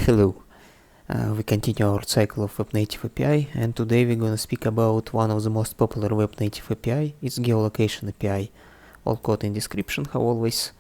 Hello, we continue our cycle of Web Native API, and today we're gonna speak about one of the most popular Web Native API. It's geolocation API. All code in description, how always.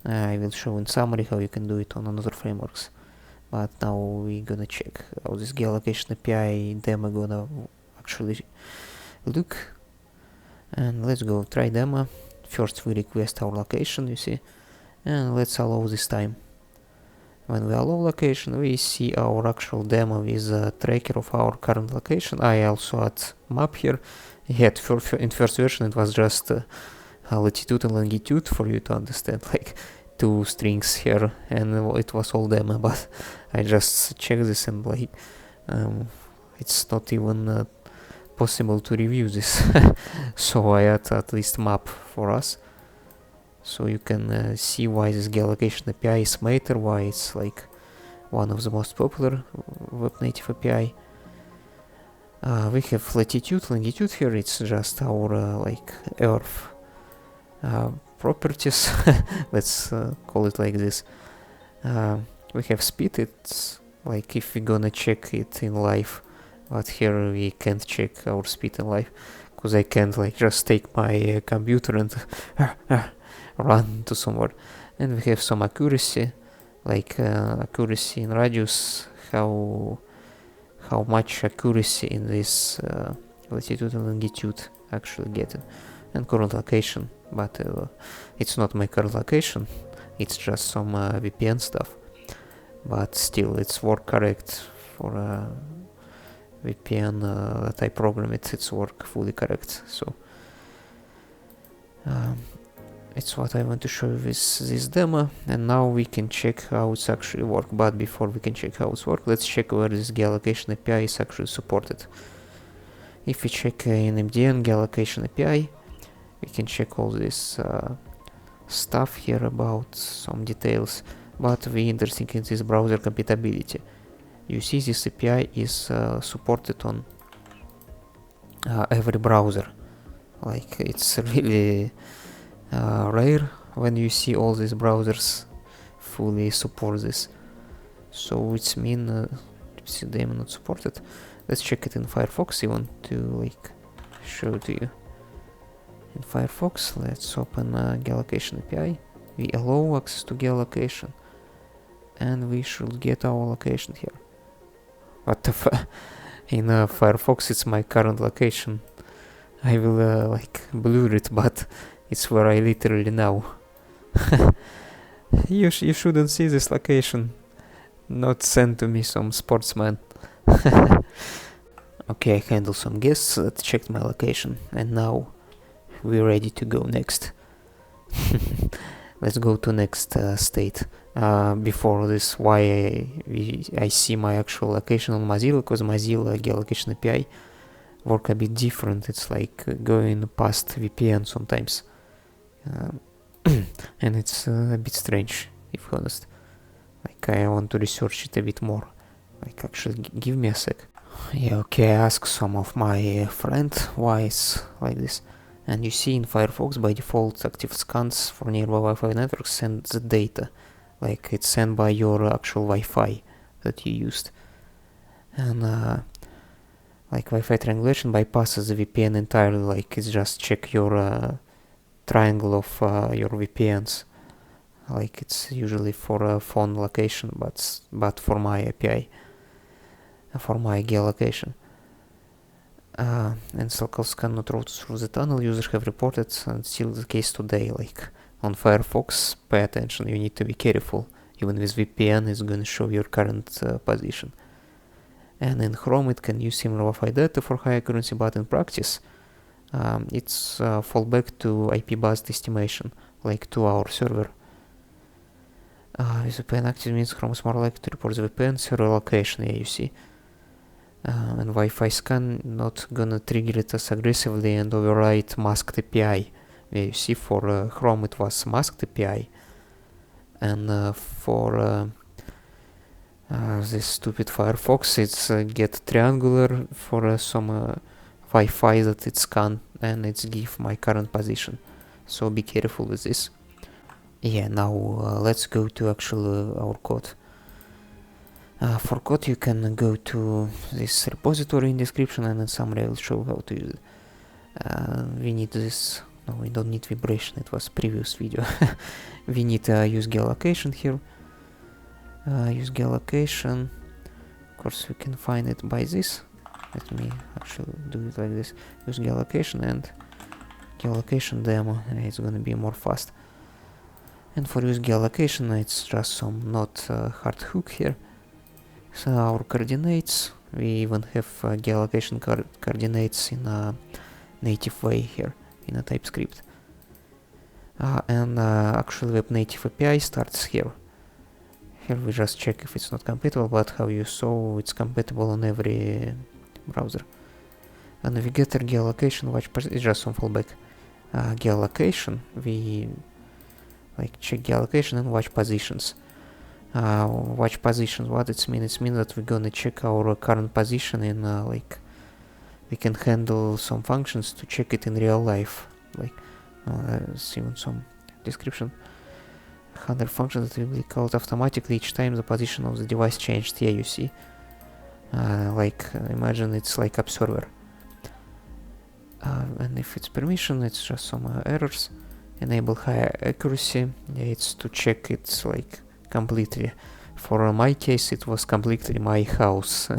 I will show in summary how you can do it on another frameworks. But now we're gonna check how this geolocation API demo gonna actually look. And let's go try demo. First we request our location, you see, and let's allow this time. When we allow location, we see our actual demo with a tracker of our current location. I also add map here. Yet in first version it was just latitude and longitude for you to understand, like two strings here, and it was all demo. But I just checked this and like it's not even possible to review this. So I add at least map for us. So you can see why this geolocation API is matter, why it's like one of the most popular Web Native API. We have latitude, longitude here. It's just our like Earth properties. Let's call it like this. We have speed. It's like if we're gonna check it in live, but here we can't check our speed in live because I can't like just take my computer and run to somewhere. And we have some accuracy, like accuracy in radius, how much accuracy in this latitude and longitude actually getting, and current location. But it's not my current location, it's just some VPN stuff, but still it's work correct for VPN that I program it. It's work fully correct. So it's what I want to show you with this demo, and now we can check how it's actually work. But before we can check how it's work, let's check where this geolocation API is actually supported. If we check in MDN geolocation API, we can check all this stuff here about some details, but we interested in this browser compatibility. You see this API is supported on every browser. Like it's really rare when you see all these browsers fully support this. So it's mean see them not supported. Let's check it in Firefox. I want to like show to you. In Firefox, let's open geolocation API. We allow access to geolocation, and we should get our location here. What the f in Firefox it's my current location. I will like blur it, but it's where I literally now. You shouldn't see this location. Not send to me some sportsman. Okay, I handle some guests. Let's check my location, and now we're ready to go next. Let's go to next state. Before this, why I see my actual location on Mozilla, because Mozilla geolocation API work a bit different. It's like going past VPN sometimes. And it's a bit strange, if honest. Like I want to research it a bit more. Like actually give me a sec. Yeah, okay, I asked some of my friends why it's like this. And you see in Firefox by default active scans for nearby Wi-Fi networks send the data. Like it's sent by your actual Wi-Fi that you used. And like Wi-Fi triangulation bypasses the VPN entirely. Like it's just check your triangle of your VPNs. Like it's usually for a phone location, but for my API, for my geolocation. And circles cannot route through the tunnel. Users have reported, and still the case today. Like on Firefox, pay attention. You need to be careful. Even with VPN, it's going to show your current position. And in Chrome, it can use similar Wi-Fi data for high accuracy, but in practice, it's fallback to IP based estimation, like to our server. With VPN active means Chrome is more likely to report the VPN server location. Yeah, you see. And Wi-Fi scan not gonna trigger it as aggressively and override masked API. Yeah, you see, for Chrome it was masked API, and for this stupid Firefox it's get triangular for some Wi-Fi that it scan, and it's give my current position. So be careful with this. Yeah, now let's go to actual our code. For code you can go to this repository in description, and in summary I will show how to use it. We need this. No, we don't need vibration, it was previous video. We need to use geolocation here. Use geolocation. Of course we can find it by this. Let me actually do it like this. Use geolocation and geolocation demo. It's gonna be more fast. And for use geolocation it's just some not hard hook here. So our coordinates, we even have geolocation coordinates in a native way here in a TypeScript. And actually Web Native API starts here. Here we just check if it's not compatible, but how you saw it's compatible on every browser. Navigator, geolocation, watch position, it's just some fallback. Geolocation, we like check geolocation and watch positions. Watch positions, what it means? It means that we're gonna check our current position in like we can handle some functions to check it in real life. Like see in some description. Handle functions that will be called automatically each time the position of the device changed. Yeah, you see. Like imagine it's like observer. And if it's permission, it's just some errors. Enable high accuracy. Yeah, it's to check it's like completely. For my case, it was completely my house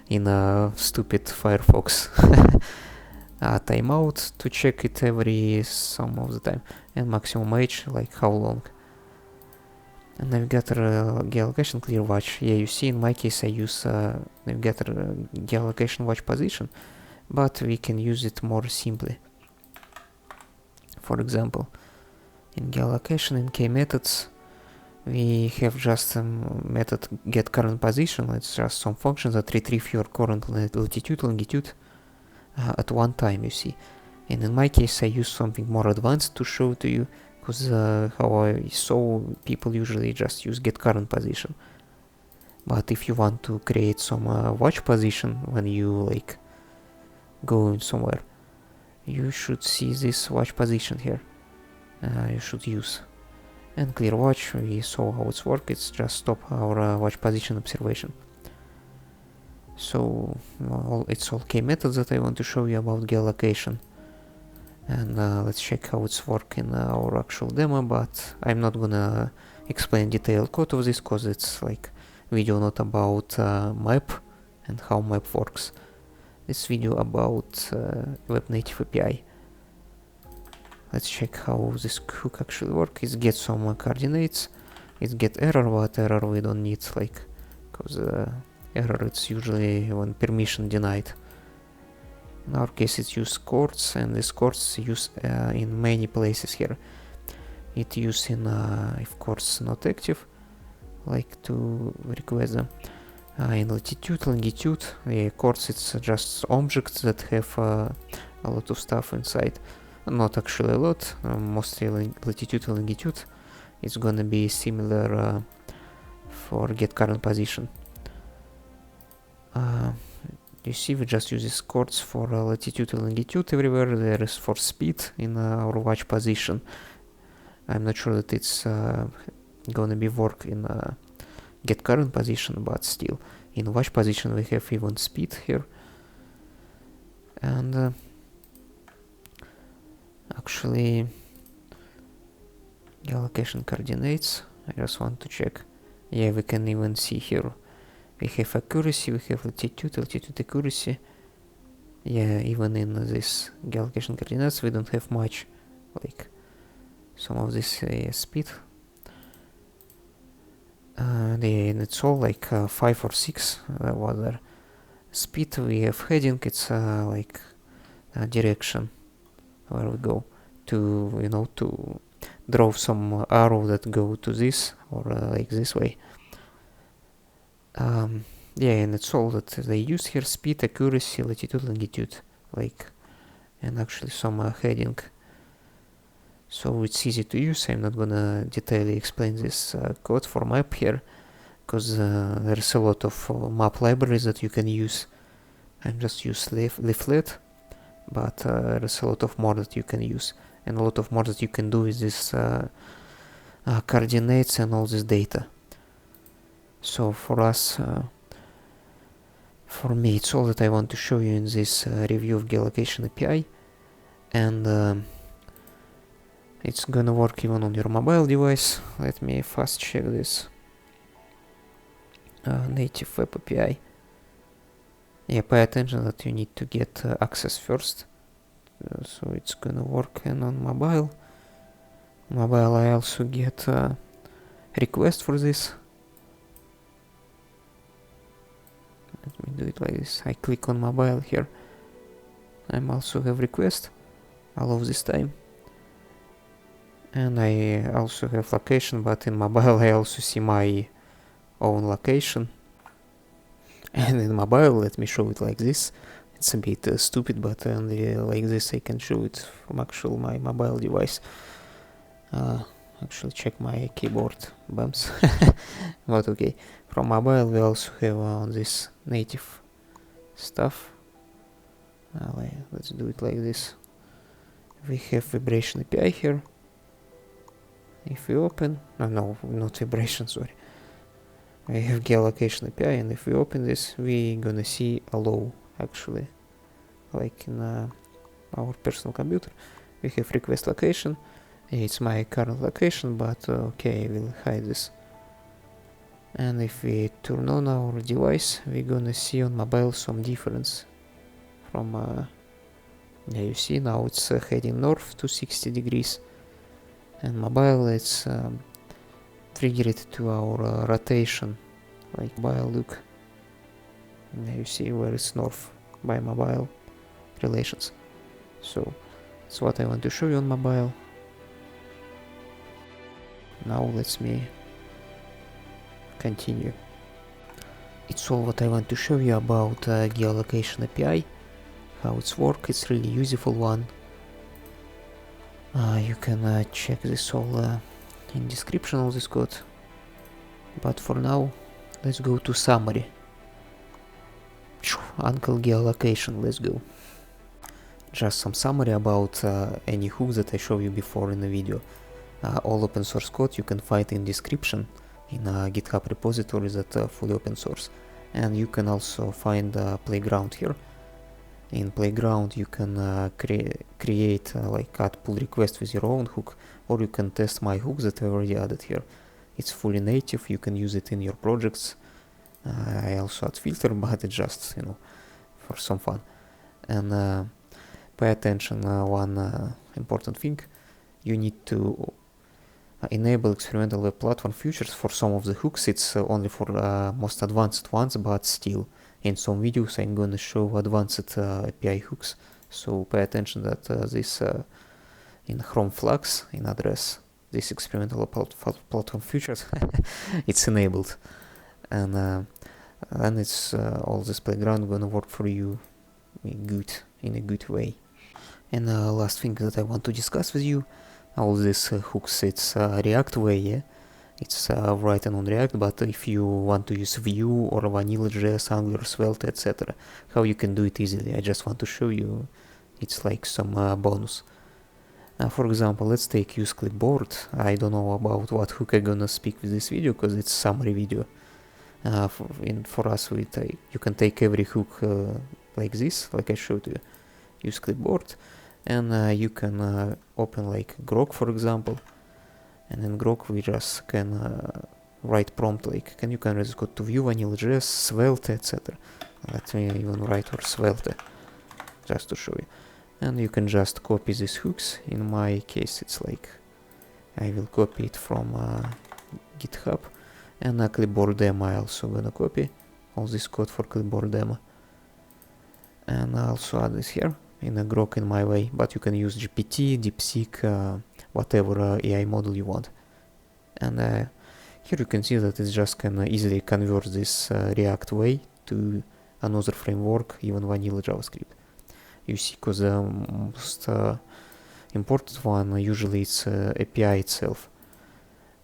in a stupid Firefox. Timeout to check it every some of the time, and maximum age, like how long. And navigator geolocation clear watch. Yeah, you see in my case I use navigator geolocation watch position, but we can use it more simply. For example, in geolocation in kmethods we have just a method get current position. It's just some function that retrieve your current latitude, longitude at one time, you see. And in my case I use something more advanced to show to you, because how I saw people usually just use get current position. But if you want to create some watch position when you like go somewhere, you should see this watch position here. You should use. And clear watch, we saw how it's work. It's just stop our watch position observation. So it's all kmethods that I want to show you about geolocation. And let's check how it's work in our actual demo, but I'm not gonna explain detailed code of this because it's like video not about map and how map works. This video about Web Native API. Let's check how this hook actually works. It gets some coordinates, it get error, but error we don't need, like, because error it's usually when permission denied. In our case it's use courts, and this courts use in many places here. It use in if courts not active, like to request them. In latitude, longitude, courts it's just objects that have a lot of stuff inside. Not actually a lot, mostly latitude and longitude. It's gonna be similar for get current position. You see, we just use these coords for latitude and longitude everywhere. There is for speed in our watch position. I'm not sure that it's gonna be work in get current position, but still, in watch position we have even speed here. And actually, geolocation coordinates, I just want to check. Yeah, we can even see here. We have accuracy, we have latitude accuracy. Yeah, even in this geolocation coordinates we don't have much, like some of this speed. And it's all like 5 or 6 whether speed. We have heading, it's like direction where we go to, you know, to draw some arrow that go to this or like this way. Yeah, and it's all that they use here: speed, accuracy, latitude, longitude, like, and actually some heading. So it's easy to use. I'm not gonna detailedly explain this code for map here, because there's a lot of map libraries that you can use. I'm just use leaflet, but there's a lot of more that you can use, and a lot of more that you can do with this coordinates and all this data. So for us, for me, it's all that I want to show you in this review of geolocation API, and it's gonna work even on your mobile device. Let me fast check this. Native Web API. Yeah, pay attention that you need to get access first. So it's gonna work and on mobile. Mobile I also get a request for this. Let me do it like this. I click on mobile here. I also have request all of this time. And I also have location, but in mobile I also see my own location. And in mobile, let me show it like this. It's a bit stupid, but only like this I can show it from actual my mobile device. Actually check my keyboard bumps. But okay, from mobile we also have on this native stuff. Let's do it like this. We have vibration API here. If we open, no, not vibration, sorry. We have geolocation API, and if we open this, we gonna see a low, actually, like in our personal computer. We have request location. It's my current location, but okay, I will hide this. And if we turn on our device, we're gonna see on mobile some difference from yeah, you see now it's heading north to 60 degrees, and mobile it's triggered to our rotation, like mobile look. Now you see where it's north by mobile relations. So that's what I want to show you on mobile. Now let me continue. It's all what I want to show you about geolocation API, how it's work. It's really useful one. You can check this all in description of this code. But for now, let's go to summary. Uncle geolocation, let's go. Just some summary about any hook that I showed you before in the video. All open source code you can find in description in a GitHub repository that fully open source. And you can also find Playground here. In Playground you can create like add pull request with your own hook, or you can test my hooks that I already added here. It's fully native, you can use it in your projects. I also add filter, but it's just, you know, for some fun. And pay attention, one important thing, you need to enable experimental web platform features for some of the hooks. It's only for most advanced ones, but still in some videos I'm gonna show advanced API hooks, so pay attention that this in Chrome Flux in address, this experimental platform features it's enabled, and it's all this Playground gonna work for you in a good way. And last thing that I want to discuss with you, all these hooks, it's React way, yeah? It's written on React, but if you want to use Vue or VanillaJS, Angular, Svelte, etc., how you can do it easily. I just want to show you, it's like some bonus. For example, let's take use clipboard. I don't know about what hook I'm gonna speak with this video, because it's summary video. For us, you can take every hook like this, like I showed you. Use clipboard, and you can open like Grok, for example, and in Grok we just can write prompt like you can just go to Vue, VanillaJS, Svelte, etc. Let me even write for Svelte just to show you, and you can just copy these hooks. In my case it's like I will copy it from GitHub, and clipboard demo I also gonna copy all this code for clipboard demo, and I also add this here in a Grok in my way, but you can use GPT, DeepSeek, whatever AI model you want. And here you can see that it just can easily convert this React way to another framework, even vanilla JavaScript. You see, because the most important one usually it's API itself.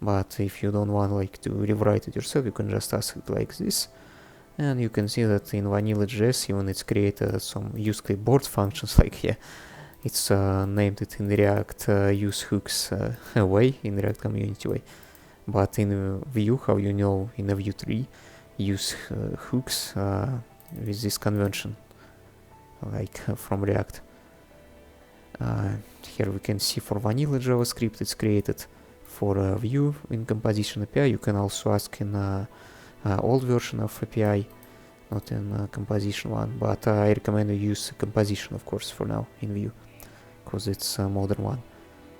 But if you don't want like to rewrite it yourself, you can just ask it like this. And you can see that in VanillaJS even it's created some use clipboard functions, like here. It's named it in React use hooks way, in React community way. But in Vue, how you know, in a Vue tree, use hooks with this convention, like from React. Here we can see for vanilla JavaScript it's created for Vue in composition API. You can also ask in old version of API, not in composition one, but I recommend you use composition, of course, for now in Vue, because it's a modern one.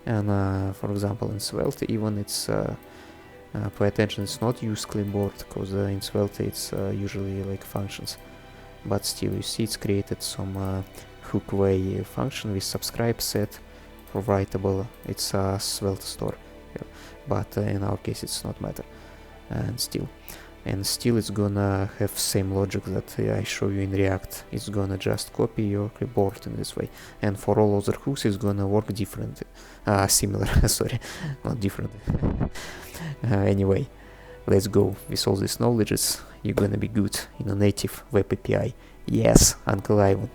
And for example, in Svelte, even it's pay attention, it's not use clipboard, because in Svelte it's usually like functions, but still you see it's created some hook way function with subscribe set for writable. It's a Svelte store, yeah. But in our case it's not matter, and still it's gonna have same logic that I show you in React. It's gonna just copy your clipboard in this way, and for all other hooks it's gonna work different, similar, sorry, not different. Anyway, let's go. With all these knowledges, you're gonna be good in a native web API. Yes, Uncle Ivan.